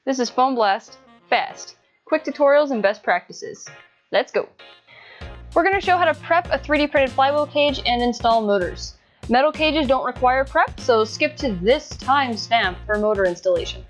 This is FoamBlast, fast, quick tutorials and best practices. Let's go. We're going to show how to prep a 3D printed flywheel cage and install motors. Metal cages don't require prep, so skip to this timestamp for motor installation.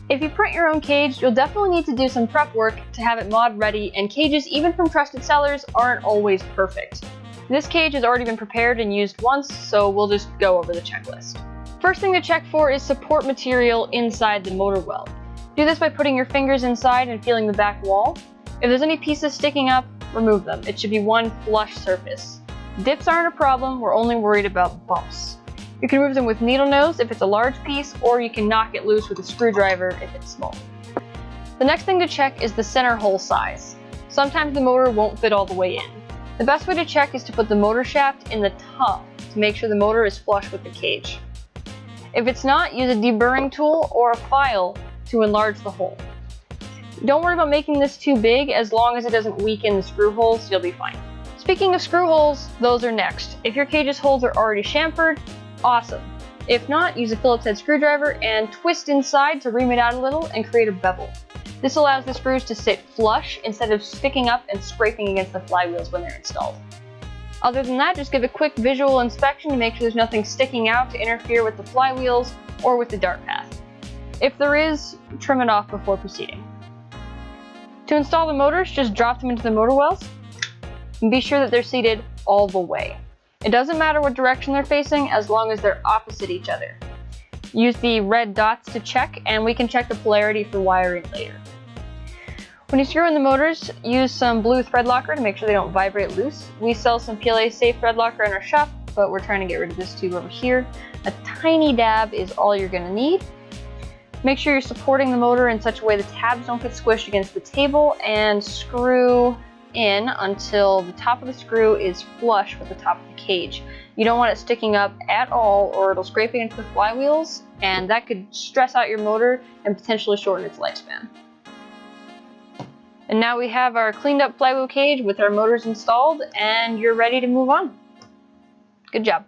If you print your own cage, you'll definitely need to do some prep work to have it mod ready, and cages, even from trusted sellers, aren't always perfect. This cage has already been prepared and used once, so we'll just go over the checklist. First thing to check for is support material inside the motor well. Do this by putting your fingers inside and feeling the back wall. If there's any pieces sticking up, remove them. It should be one flush surface. Dips aren't a problem, we're only worried about bumps. You can remove them with needle nose if it's a large piece, or you can knock it loose with a screwdriver if it's small. The next thing to check is the center hole size. Sometimes the motor won't fit all the way in. The best way to check is to put the motor shaft in the top to make sure the motor is flush with the cage. If it's not, use a deburring tool or a file to enlarge the hole. Don't worry about making this too big, as long as it doesn't weaken the screw holes, you'll be fine. Speaking of screw holes, those are next. If your cage's holes are already chamfered, awesome. If not, use a Phillips head screwdriver and twist inside to ream it out a little and create a bevel. This allows the screws to sit flush instead of sticking up and scraping against the flywheels when they're installed. Other than that, just give a quick visual inspection to make sure there's nothing sticking out to interfere with the flywheels or with the dart path. If there is, trim it off before proceeding. To install the motors, just drop them into the motor wells and be sure that they're seated all the way. It doesn't matter what direction they're facing as long as they're opposite each other. Use the red dots to check, and we can check the polarity for wiring later. When you screw in the motors, use some blue thread locker to make sure they don't vibrate loose. We sell some PLA safe thread locker in our shop, but we're trying to get rid of this tube over here. A tiny dab is all you're going to need. Make sure you're supporting the motor in such a way the tabs don't get squished against the table, and screw in until the top of the screw is flush with the top of the cage. You don't want it sticking up at all, or it'll scrape against the flywheels, and that could stress out your motor and potentially shorten its lifespan. And now we have our cleaned up flywheel cage with our motors installed, and you're ready to move on. Good job.